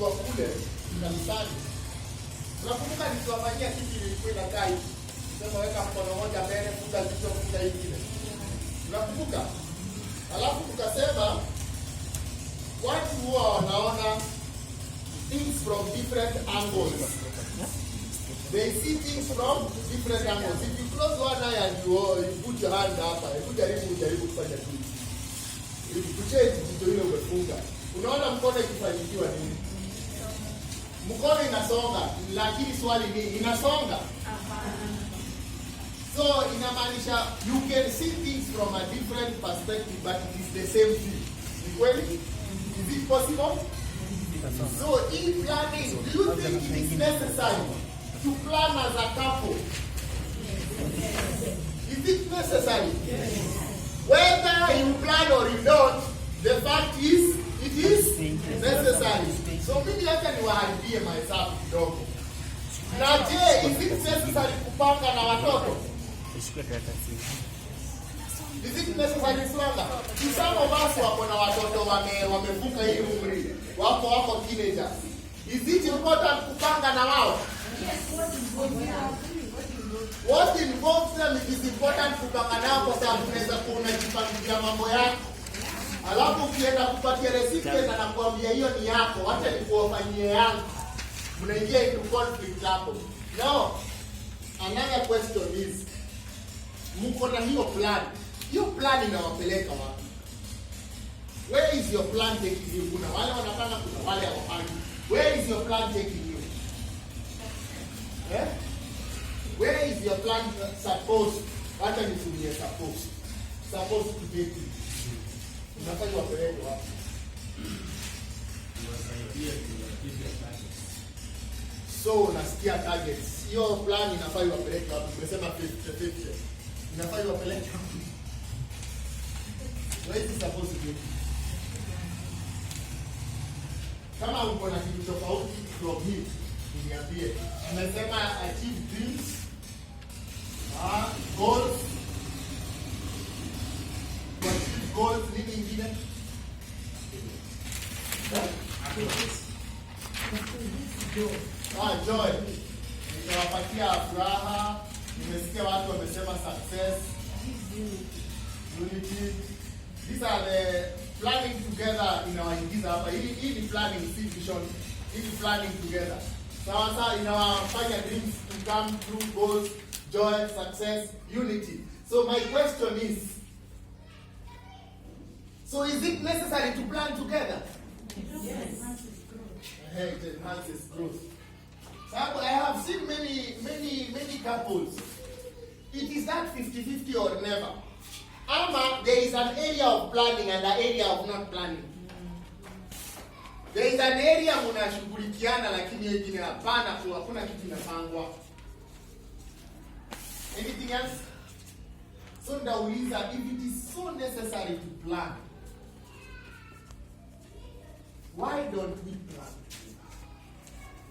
tukiwa kule kanisani. Unakumbuka niliwafanyia kitu ilikuwa inakaa hivi. Sema weka mkono mmoja mbele, funga kichwa, funga hivi. Unakumbuka? Alafu tukasema watu huwa wanaona things from different angles. They see things from different angles. If you close one eye and you put your hand hapa, jaribu kufanya kitu. If you change jicho ile umefunga. Unaona mkono ikifanikiwa nini? Mkono inasonga, lakini swali ni inasonga? So inamaanisha you can see things from a different perspective, but it is the same thing. Ni kweli? Is it possible? So in planning, do you think it is necessary to plan as a couple? Is it necessary? Whether you plan or you don't, the fact is, it is necessary. So mimi hata niwaharibie myself kidogo. Na je, is it necessary kupanga na watoto? Is it necessary swanga? Some of us wako na watoto wamevuka hii umri. Wako teenagers. Is it important kupanga na wao? What involves them is important kupanga nao kwa sababu unaweza kujipangia mambo yako. Alafu ukienda kupatia recipient na nakwambia hiyo ni yako, wacha nikuofanyie yangu. Mnaingia into conflict hapo. No. Another question is, mko na hiyo plan. Hiyo plan inawapeleka wapi? Where is your plan taking you? Kuna wale wanapanga, kuna wale hawapangi. Where is your plan taking you? Eh? Where is your plan supposed? Wacha nitumie supposed to take you. Unafanya wapeleke wapi? So unasikia targets. Hiyo plan inafanya wapeleke wapi? Umesema 50-50. Inafanya wapeleke wapi? Where is it supposed to be? Kama uko na kitu tofauti from him, niambie. Umesema achieve dreams, goals, achieve goals, nini ingine? Joy. Nitawapatia furaha. Nimesikia watu wamesema success, unity. These are the planning together inawaingiza hapa. Hii ni planning, si vision. Hii ni planning together. Sasa inawafanya dreams to come true, goals, joy, success, unity. So my question is, so is it necessary to plan together? Yes. It enhances growth. So I have seen many couples. It is that 50-50 or never. Ama there is an area of planning and an area of not planning. There is an area mnashughulikiana lakini nyingine hapana, kwa hakuna kitu kinapangwa. Anything else? So ndauliza, if it is so necessary to plan, why don't we plan?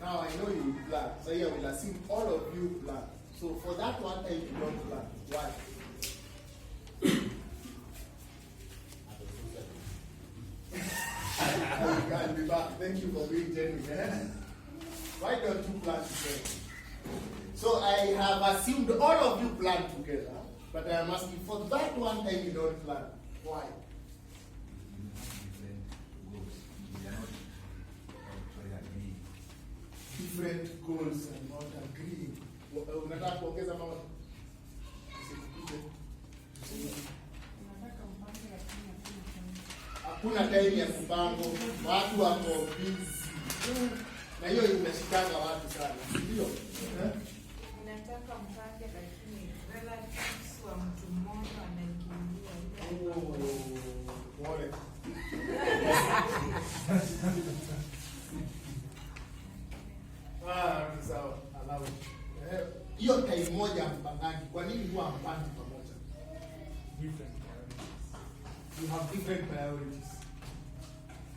Now I know you will plan. So here I will assume all of you plan. So for that one time you don't plan. Why? I'll be back. Thank you for being genuine. Why don't you plan together? So I have assumed all of you plan together, but I am asking for that one time you don't plan. Why? Different goals and not agreeing. Unataka kuongeza mama? Hakuna time ya kupango, watu wako busy. Na hiyo inashikanga watu sana. Ndio. Unataka mpange lakini relatives wa mtu mmoja anaingilia ile. Pole. Sawa, allow it. Hiyo time moja mpangaji. Kwa nini huwa mpangi pamoja? Different priorities. You have different priorities.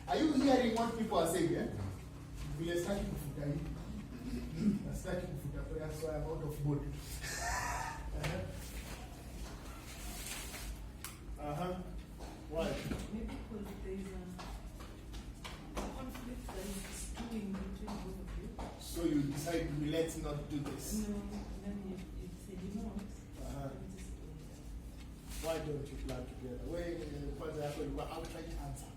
Are you hearing what people are saying? Vile sitaki kufuta hii. Sitaki kufuta prayer, so I'm out of mood. Why? Maybe because there is a conflict that is doing decide let's not do this? No, then it's a remote. Why don't you plan together? Where kwanza yako ilikuwa outright answer.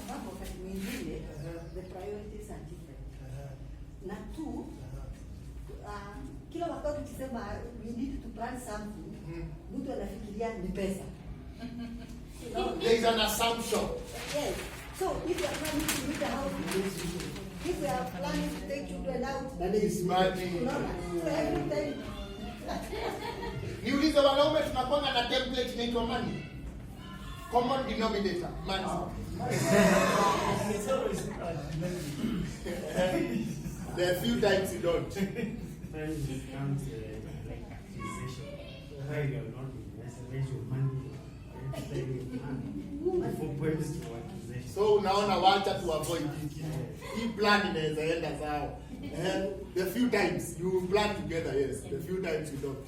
Sababu wakati mwingine the priorities are different. Na tu kila wakati ukisema we need to plan something, mtu anafikiria ni pesa. There is an assumption. Yes. So if you are planning to build a house, if you are planning to take children out, That is money. no, so every time. Niulize wanaume tunakwanga na template inaitwa money. Common denominator, money. It's always There are few times you don't. when it comes like accusation, why you are not investing your money, for points to accusation. So unaona wacha to avoid hiki. Hii plan inaweza enda sawa. The few times you plan together, yes. The few times you don't.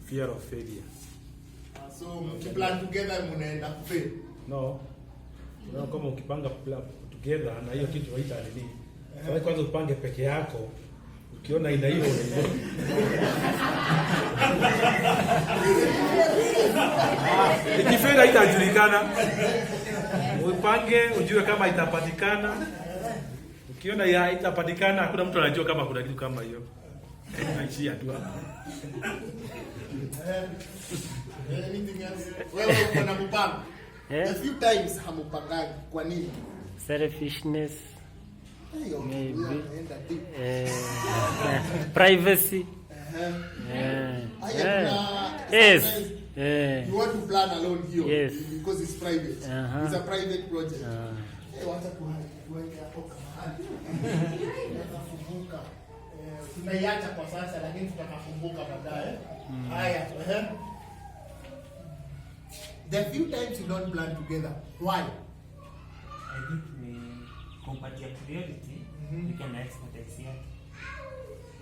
Fear of failure. So mkiplan together mnaenda kufail. No. Unaona kama ukipanga together na hiyo kitu waita nini? Sasa kwanza upange peke yako. Ukiona ina hiyo unaona. Ikifeli itajulikana. Upange ujue kama itapatikana. Ukiona itapatikana hakuna mtu anajua kama kuna kitu kama hiyo. Naishia tu hapo. Anything else? Wewe uko na mpango. A few times hamupangaji. Kwa nini? Selfishness, Hiyo Maybe. inaenda deep. privacy. Yes. You want to plan alone here Yes. because it's private. It's a private project. Wacha tuweke hapo kama tutafunguka. Tunaiacha kwa sasa lakini tutakumbuka baadaye. Haya, the few times you don't plan together. Why? I think ni kumpatia priority depend na expertise yake.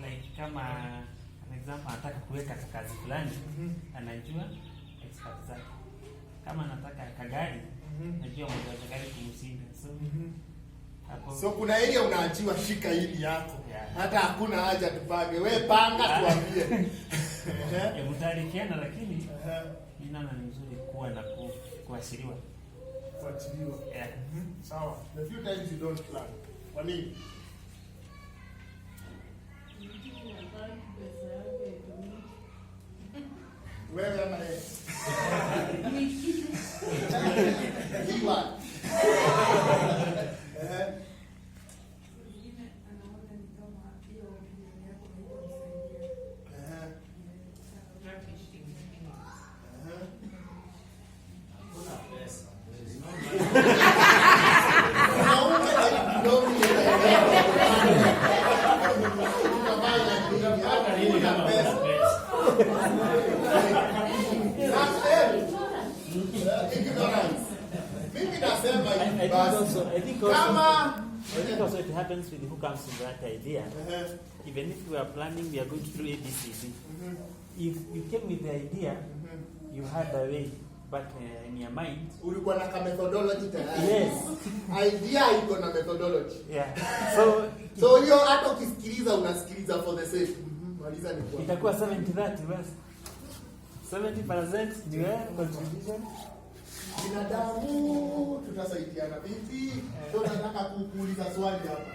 Like kama an example anataka kuweka kazi fulani, anajua expert zake. Kama anataka kagari, najua mmoja wa gari kumsinda. So hapo So kuna area unaachiwa shika hili yako. Yeah. Hata hakuna haja tupange. Wewe panga tuambie. mtarikiana, lakini ninaona ni nzuri kuwa na kuashiriwa. Fuatiliwa. Yeah. Sawa. The few times you don't plan. Kwa nini? Wewe ama yeye? Hii one. I think also it happens with who comes with that idea. Even if we are planning, we are going to do ABCD. If you came with the idea, you had a way, but in your mind, ulikuwa na ka methodology tayari. yes, Idea iko na methodology. yeah. So hiyo hata ukisikiliza unasikiliza for the sake. Maliza ni kwa. Itakuwa 70-30 basi. 70% ndio contribution. Binadamu tutasaidiana vipi? So nataka kuuliza swali hapa.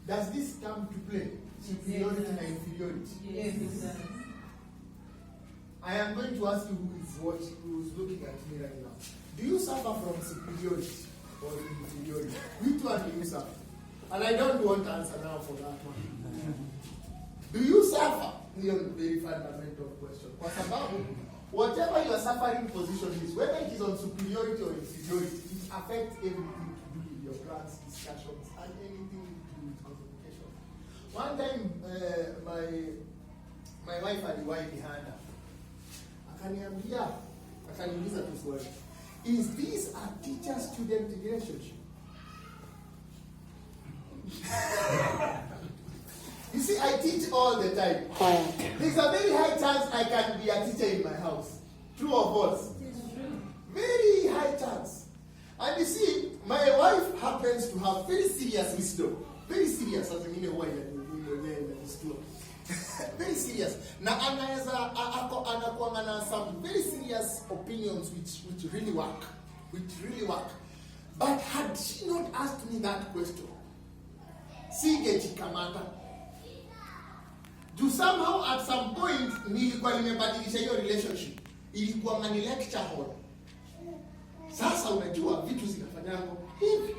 Does this come to play? Superiority and inferiority. Yes, it does. I am going to ask you who's looking at me right now. Do you suffer from superiority or inferiority? Which one do you suffer? And I don't want to answer now for that one. Do you suffer? Hiyo ni very fundamental question. Kwa sababu whatever your suffering position is, whether it is on superiority or inferiority, it affects everything to do with your plans, discussions, and anything to do with communication. One time, my wife aliwahi nihanda. Akaniuliza tu swali. Is this a teacher-student relationship? You see, I teach all the time. There's a very high chance I can be a teacher in my house. True or false? Very high chance. And you see, my wife happens to have very serious wisdom. Very serious, as in why very serious. Na anaweza anakuwa na some very serious opinions which really work. But had she not asked me that question, singejikamata. Do somehow at some point nilikuwa nimebadilisha hiyo relationship. Ilikuwa mani lecture hall. Sasa unajua vitu zinafanyanga hivi.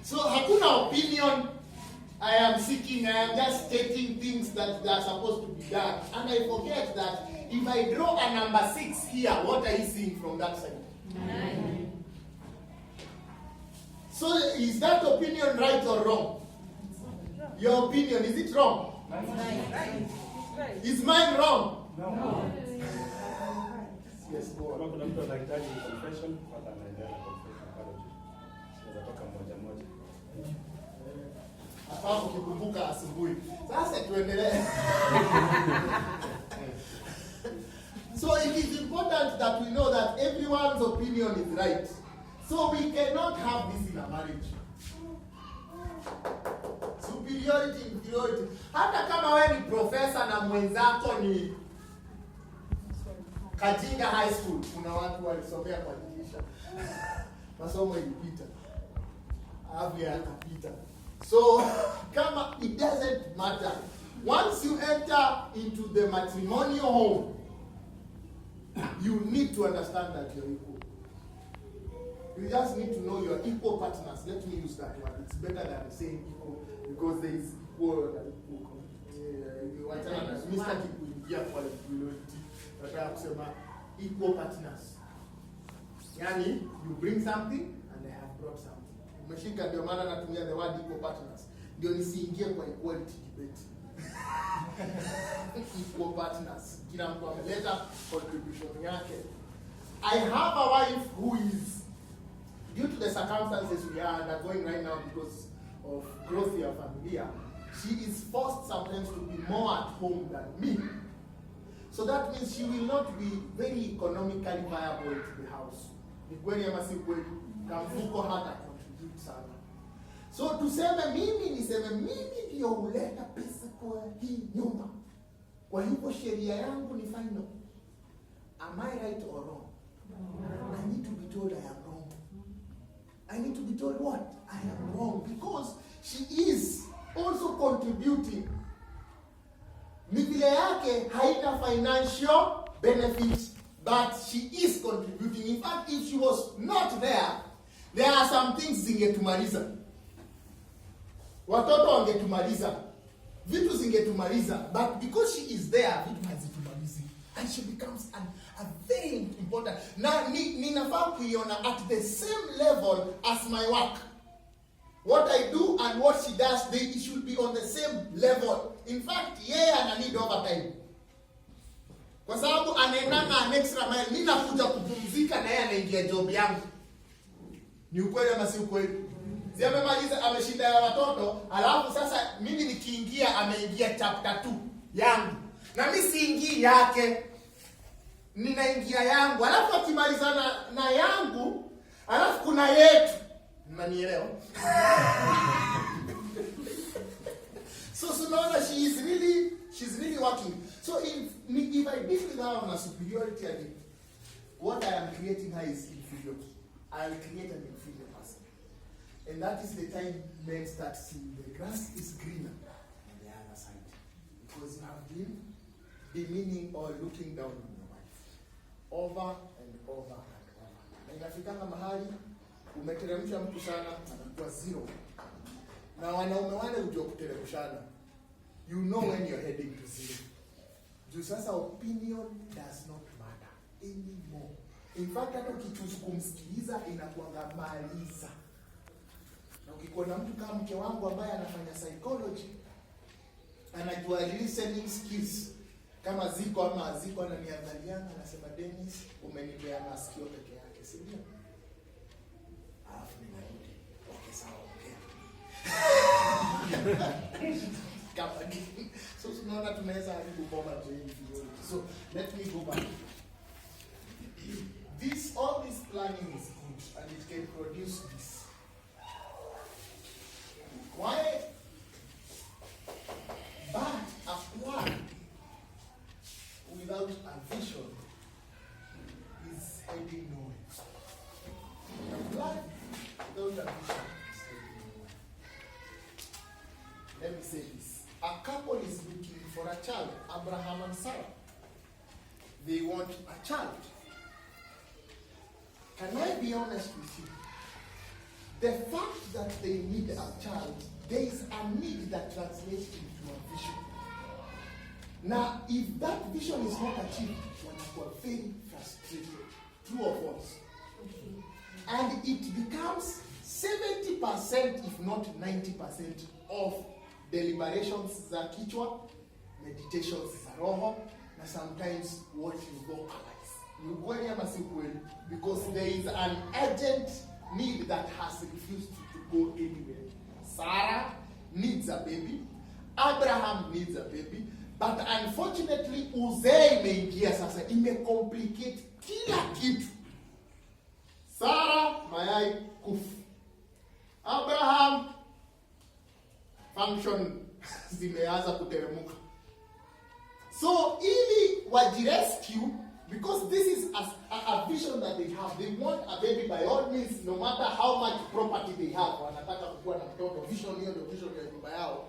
So hakuna opinion I am seeking. I am just stating things that are supposed to be done. And I forget that if I draw a number 6 here, what are you seeing from that side? 9. So is that opinion right or wrong? Your opinion, is it wrong? Right. Is mine wrong? No. Yes, go on. Kuna mtu anahitaji confession, hata anaendelea confession pale juu. Tunaweza toka moja. Hapo ukikumbuka asubuhi. Sasa tuendelee. So it is important that we know that everyone's opinion is right. So we cannot have this in a marriage. Superiority, inferiority. Hata kama wewe ni professor na mwenzako ni Katinga High School, kuna watu walisomea kwa dirisha. Masomo ilipita. Avya akapita. So, kama it doesn't matter. Once you enter into the matrimonial home, you need to understand that you're equal. You just need to know you're equal partners. Let me use that word. It's better than saying equal because there is equal and equal. Mr. Kikuingia kwa equality. Nataka kusema equal partners. Yani, you bring something and they have brought something. Umeshika ndio maana natumia the word equal partners. Ndio nisiingie kwa equality debate. Equal partners. Kila mtu ameleta contribution yake. I have a wife who is, due to the circumstances we are undergoing right now because of growth in our family, she is forced sometimes to be more at home than me. So that means she will not be very economically viable to the house. Ni kweli ama si kweli? Kamfuko hata contribute sana. So tuseme mimi ndio huleta pesa kwa hii nyumba. Kwa hivyo sheria yangu ni final. Am I right or wrong? I need to be told I am wrong. I need to be told what? I am wrong because she is also contributing. Mivile yake haina financial benefits, but she is contributing. In fact, if she was not there, there are some things zingetumaliza. Watoto wangetumaliza. Vitu zingetumaliza. But because she is there, vitu hazitumalizi. And she becomes a very important. Na ninafaa kuiona at the same level as my work. What I do and what she does, it should be on the same level. In fact, yeye ana need overtime. Kwa sababu anaendanga an extra mile. Mimi nakuja kupumzika na yeye anaingia job yangu. Ni ukweli ama si ukweli? Si amemaliza ameshinda ya watoto, alafu sasa mimi nikiingia ameingia chapter 2 yangu. Na mimi siingii yake. Ninaingia yangu. Alafu akimaliza na yangu, alafu kuna yetu. Mnanielewa? So now she's really working. So if I deal with her on a superiority, what I am creating her is inferiority. I'll create an inferior person. And that is the time men start seeing the grass is greener on the other side. Because you have been demeaning or looking down on your wife. Over and over and over. Na inafikanga mahali, umeteremsha mtu sana, anakuwa zero. Na wanaume wale hujua kuteremshana. You know when you're heading to zero. Juu sasa opinion does not matter anymore. In fact, hata ukichoose kumsikiliza inakuanga maliza. Na ukikuwa na mtu kama mke wangu ambaye anafanya psychology, anajua listening skills kama ziko ama haziko, ananiangaliana anasema, Dennis, umenipea masikio peke yake, si ndio? Alafu ninarudi. Okay, sawa, okay. So tunaona tunaweza haribu bomba zaidi vizuri. So let me go back. All this planning is good and it can produce this. Why? But a plan without a vision is heading nowhere. A plan without a vision is heading nowhere. Let me say this. A couple is looking for a child, Abraham and Sarah. They want a child. Can I be honest with you? The fact that they need a child, there is a need that translates into a vision. Now, if that vision is not achieved, one is very frustrated. True or false? And it becomes 70%, if not 90%, of deliberations za kichwa, meditations za roho, and sometimes what you vocalize. You kweli ama si kweli? Because there is an urgent need that has refused to go anywhere. Sarah needs a baby. Abraham needs a baby. But unfortunately, uzee imeingia sasa, imecomplicate kila kitu. Sarah mayai kufu. Abraham function zimeanza kuteremuka. So ili wajirescue, because this is a vision that they have. They want a baby by all means, no matter how much property they have. Wanataka kuwa na mtoto. Vision hiyo ndio vision ya nyumba yao.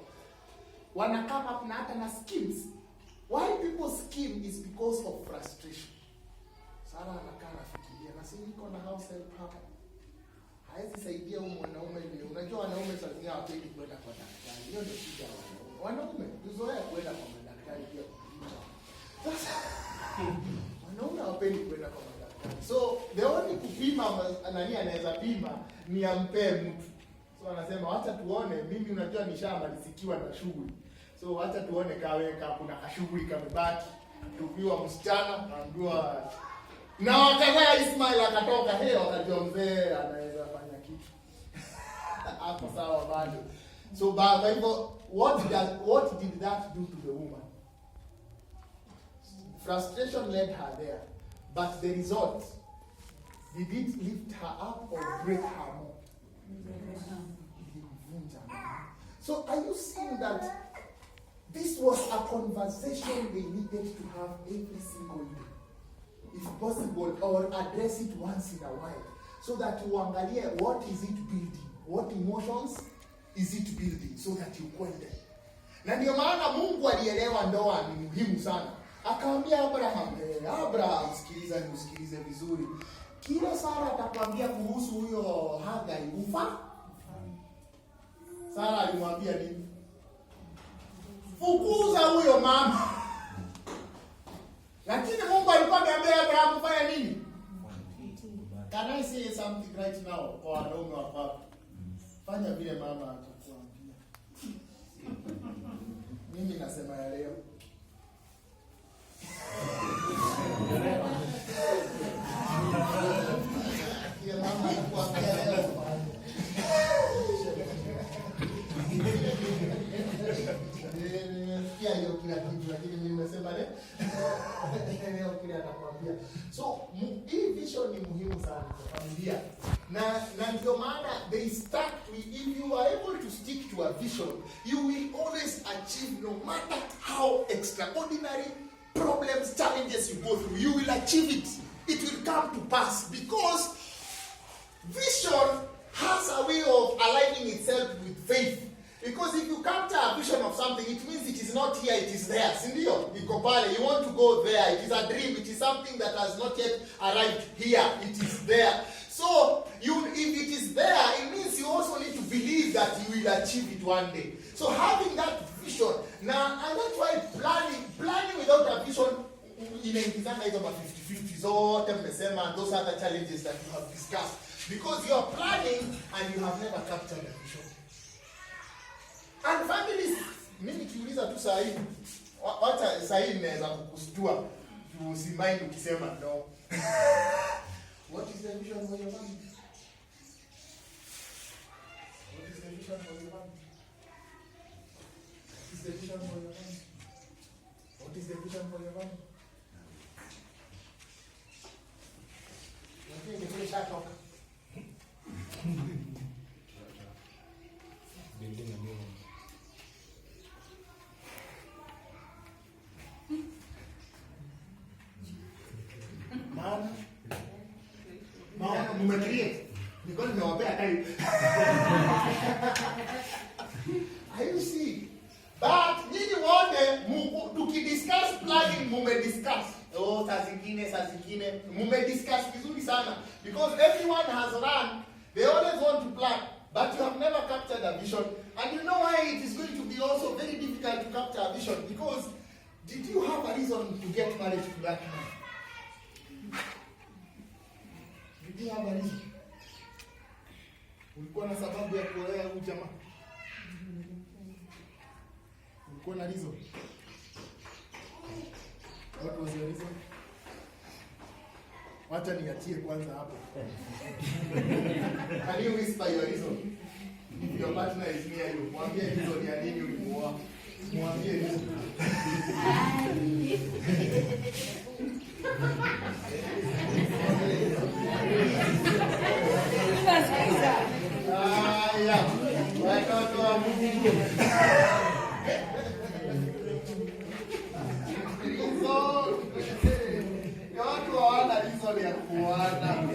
Wana come up na hata na schemes. Why people scheme is because of frustration. Sarah anakaa nafikiria, na si niko na house help hapa. Haezi saidia huyu mwanaume ni. Unajua wanaume saa zingine hawapendi kwenda kwa daktari. Hiyo ndio shida ya wanaume. Wanaume tuzoea kwenda kwa madaktari pia kupima. Sasa wanaume hawapendi kwenda kwa madaktari. So the only kupima nani anaweza pima ni ampe mtu. So anasema wacha tuone, mimi unajua nishamalizikiwa na shughuli. So wacha tuone kaweka kuna kashughuli kamebaki. Tupiwa msichana, kaambiwa na wakazaa Ismail akatoka, wakajua mzee anaweza fanya kitu. Hapo sawa bado. So kwa hivyo what did that do to the woman? Frustration led her there. But the result, did it lift her up or break her more? So are you seeing that this was a conversation they needed to have every single day, if possible, or address it once in a while, so that you angalie what is it building, what emotions is it building, so that you kwende. Na ndio maana Mungu alielewa ndoa ni muhimu sana. Akaambia Abraham, sikilize vizuri. Kila Sara atakwambia kuhusu huyo Hagai ufa. Sara alimwambia nini? Fukuza huyo mama. Lakini Mungu alikuwa ameambia Abraham fanya nini? Can I say something right now kwa wanaume wa hapa? Fanya vile mama atakwambia. Mimi nasema ya leo. Ya mama anakuambia leo. Hiyo kila kitu, lakini mimi nimesema leo kile atakwambia. So hii vision ni muhimu sana kwa familia. Na ndio maana they start with, if you are able to stick to a vision, you will always achieve, no matter how extraordinary problems, challenges you go through, you will achieve it. It will come to pass because vision has a way of aligning itself with faith. Because if you capture a vision of something, it means it is not here, it is there. Sindio? Iko pale, you want to go there. It is a dream. It is something that has not yet arrived here. It is there. So, if it is there, it means you also need to believe that you will achieve it one day. So, having that vision, now, and that's why planning without a vision, inaingizanga hizo 50-50 zote mmesema, and those other challenges that you have discussed. Because you are planning and you have never captured a vision. And families, mimi kiuliza tu saa hii, wacha saa hii naweza kukustua, usimind ukisema no. What is the vision for your family? What is the vision for your family? the vision for your family? What is the vision for your family? Okay, the talk. Building a new one. Maana mumecreate. Niko nimewapea time. You see? But nyinyi wote tukidiscuss planning mumediscuss. Oh, saa zingine mumediscuss vizuri sana because everyone has run. They always want to plan, but you have never captured a vision. And you know why it is going to be also very difficult to capture a vision? Because did you have a reason to get married to that man? Did you have a reason? Ulikuwa na sababu ya kuolewa huyu jamaa? Ulikuwa na reason? What was your reason? Wacha niachie kwanza hapo. Can you whisper your reason? If your partner is near you, mwambie reason ya nini ulimuoa. Mwambie reason. Yeah. Watoto wa Mungu. Watu hawana reason ya kuoana.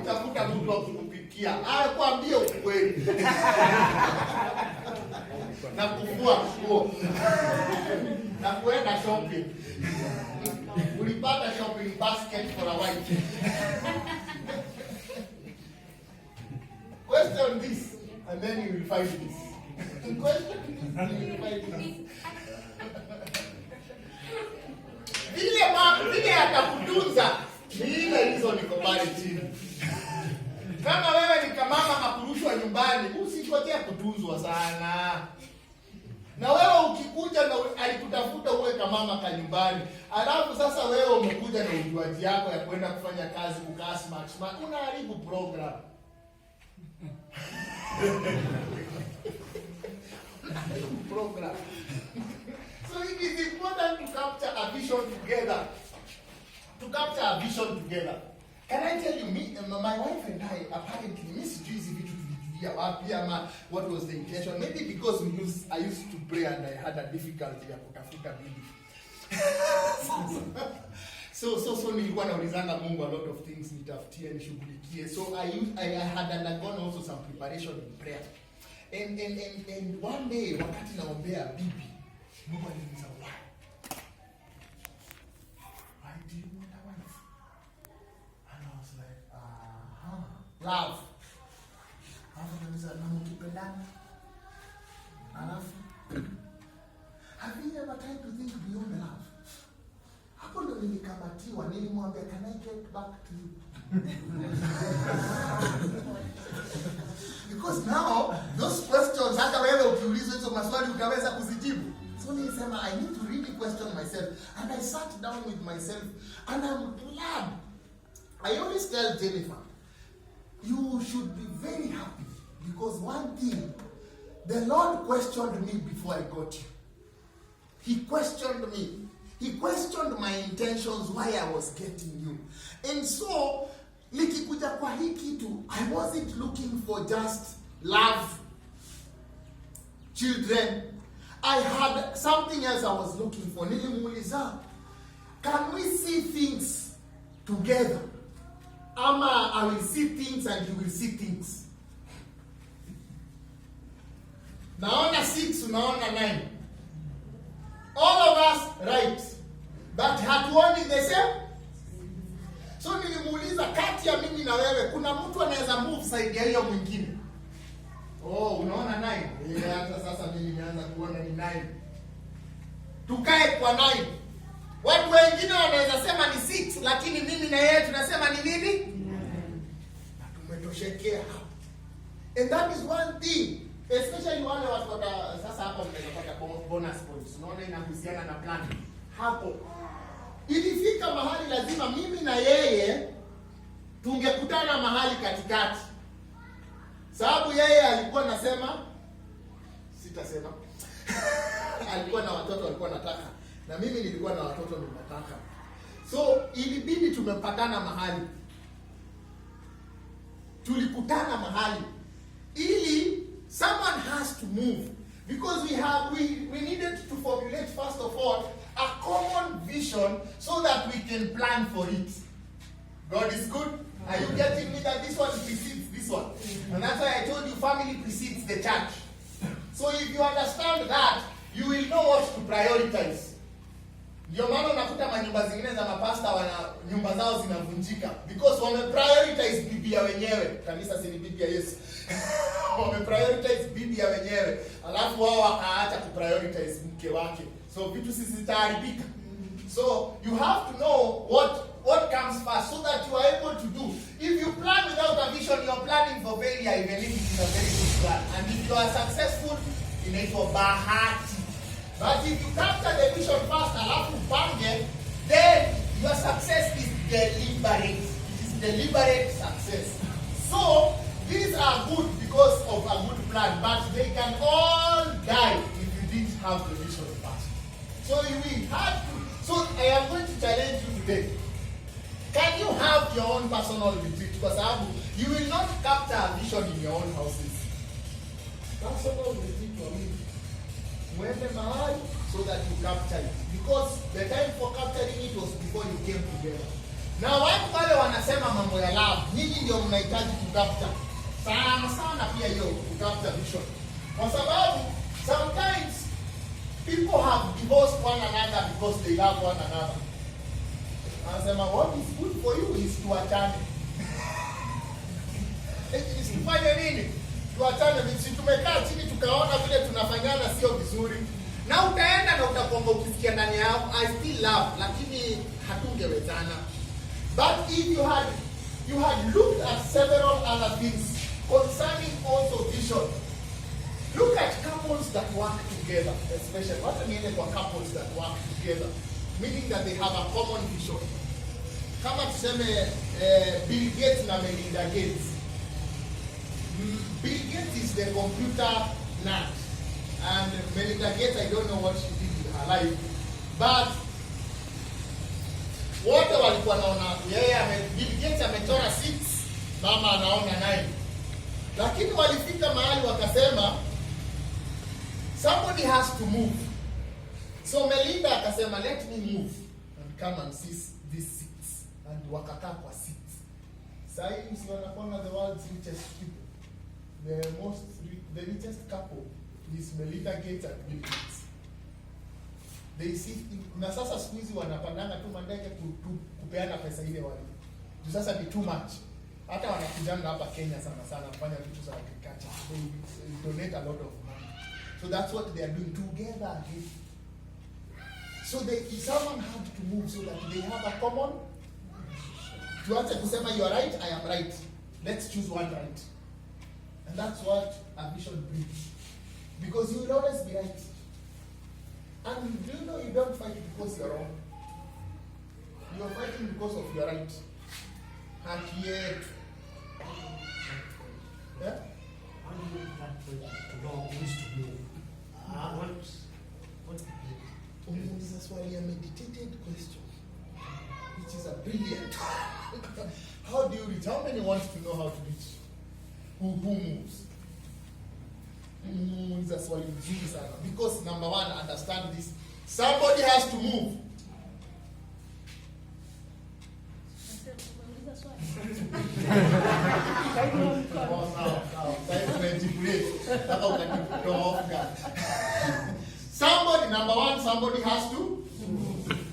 Utakuta mtu wa kukupikia. Kwambie ukweli. Na kufua nguo. Na kuenda shopping. Ulipata shopping basket for a wife. Question this, and then you will find this. Question this, and you will find this. Vile atakutunza ni ile hizo niko pale chini. Kama wewe ni kama mama kapurushwa nyumbani, usingojea kutunzwa sana. Na wewe ukikuja na alikutafuta uwe kama mama ka nyumbani. Alafu sasa wewe umekuja na ujuaji yako ya kwenda kufanya kazi kukaa smart, unaharibu program. Program. So it is important to capture a vision together. To capture a vision together. Can I tell you, my wife and I, apparently, what was the intention? Maybe because I used to pray and I had a difficulty ya kutafuta bibi. So nilikuwa naulizanga Mungu a lot of things nitafutie nishughulikie. So I had undergone also some preparation in prayer. And one day wakati naombea bibi, Mungu aliniuliza why do you want a wife? And I was like, love. Alafu kanisa na mkipendana. Alafu have you ever tried to think beyond love? Hapo ndo nilikamatiwa, nilimwambia can I get back to you? Because now those questions hata wewe ukiulizwa hizo maswali utaweza kuzijibu. So nilisema I need to really question myself, and I sat down with myself and I'm glad. I always tell Jennifer, you should be very happy because one thing, the Lord questioned me before I got you. He questioned me. He questioned my intentions, why I was getting you. And so, nikikuja kwa hii kitu, I wasn't looking for just love, children. I had something else I was looking for. Nilimuuliza, can we see things together? Ama I will see things and you will see things. Naona 6, unaona 9. All of us right, but hatuoni the same. So nilimuuliza, kati ya mimi na wewe kuna mtu anaweza move side ya hiyo mwingine? Oh, unaona 9? Hata sasa mimi nimeanza kuona ni 9. Tukae kwa 9. Watu wengine wanaweza sema ni 6, lakini mimi na yeye tunasema ni nini? Na tumetoshekea. And that is one thing. Especially wale watu sasa hapa mnapata bonus points. Unaona inahusiana na plan. Hapo ilifika mahali lazima mimi na yeye tungekutana mahali katikati. Sababu yeye alikuwa anasema sitasema. alikuwa na watoto alikuwa anataka, na mimi nilikuwa na watoto ninataka. So ilibidi tumepatana mahali, tulikutana mahali, ili someone has to move, because we needed to formulate first of all a common vision so that we can plan for it. God is good. Are you getting me that this one precedes this one? And that's why I told you family precedes the church. So if you understand that, you will know what to prioritize. Ndio maana unakuta manyumba zingine za mapasta nyumba zao zinavunjika because wame prioritize biblia wenyewe. Kanisa si ni biblia Yesu. Wame prioritize biblia wenyewe, alafu wao wakaacha ku prioritize mke wake. So vitu sisi zitaharibika. So you have to know what comes first so that you are able to do. If you plan without a vision, you are planning for failure, even if it is a very good plan. And if you are successful, inaitwa bahati. But if you capture the vision first, alafu pange, then your success is deliberate. It is deliberate success. So these are good because of a good plan, but they can all die if you didn't have the vision first. So we had to. So I am going to challenge you today. Can you have your own personal retreat? Because you will not capture a vision in your own houses. Personal retreat for me. Mwende mahali so that you capture it. Because the time for capturing it was before you came together. Now watu wale wanasema mambo ya love, nyinyi ndio mnahitaji kukapta. Sana pia hiyo kukapta vision. Kwa sababu sometimes people have divorced one another because they love one another. Anasema what is good for you is tuachane. Is tufanye nini? Tuachane. Sisi tumekaa chini tukaona vile tunafanyana sio vizuri. Na utaenda na utakwamba ukisikia ndani yao I still love, lakini hatungewezana. But if you had looked at several other things concerning also vision. Look at couples that work together, especially. What I mean by couples that work together, meaning that they have a common vision. Kama tuseme Bill Gates na Melinda Gates. Bill Gates is the computer nerd, and Melinda Gates, I don't know what she did with her life, but wote walikuwa naona Bill Gates amechora 6, mama anaona 9. Lakini walifika mahali wakasema somebody has to move. So Melinda akasema let me move and come and see these 6, and wakakaa kwa 6. Sasa hivi si wanakuwa the world's richest people. The richest couple is Melinda Gates and Bill Gates. They see na sasa siku hizi wanapandanga tu mandege kupeana pesa ile wale. Sasa ni too much. Hata wanakujanga hapa Kenya sana kufanya vitu za agriculture. They donate a lot of money. So that's what they are doing together again. So someone had to move so that they have a common. Tuache kusema you are right, I am right. Let's choose one right. And that's what a vision brings. Because you will always be right. And do you know you don't fight because you're wrong? You're fighting because of your right. And yet, yeah? To know who is to move. What That's why a meditated question, which is a brilliant. How do you reach? How many want to know how to reach? Who moves? That's why you do this. Because number one, understand this. Somebody has to move. Somebody, number one, somebody has to.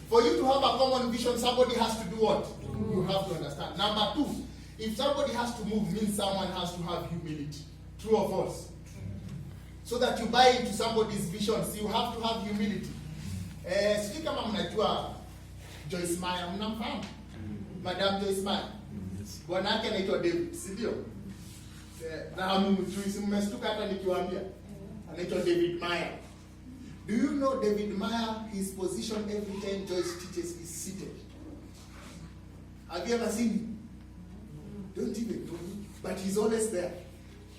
For you to have a common vision, somebody has to do what? You have to understand. Number two, if somebody has to move, means someone has to have humility. True or false? So that you buy into somebody's visions, you have to have humility. Sijui kama mnajua Joyce Meyer, mnamfahamu? Madam Joyce Meyer. Bwana yake anaitwa David, si ndio? Na hamumjui, mmestuka hata nikiwaambia. Anaitwa David Meyer. Do you know David Meyer, his position every time Joyce teaches is seated? Have you ever seen him? Don't even know him. But he's always there.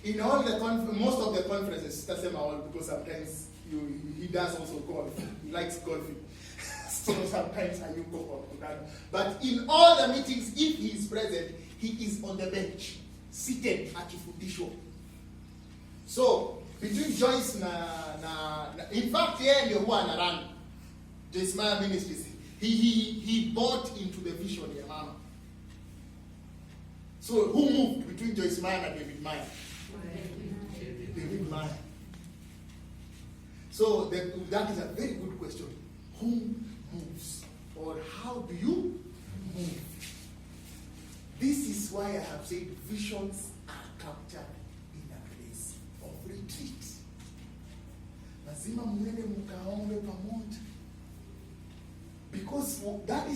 In all the most of the conferences, sitasema all because sometimes he does also golf. He likes golfing. So sometimes I you go for that. But in all the meetings, if he is present, he is on the bench, seated at Ifundisho. So between Joyce in fact, yeye ndio huwa anarun Joyce Meyer Ministries. He bought into the vision ya mama. So who moved between Joyce Meyer and David Meyer? David Meyer. So that is a very good question. Who moves? Or how do you move? This is why I have said visions are captured in a place of retreat. Lazima mwende mkaombe pamoja. Because that is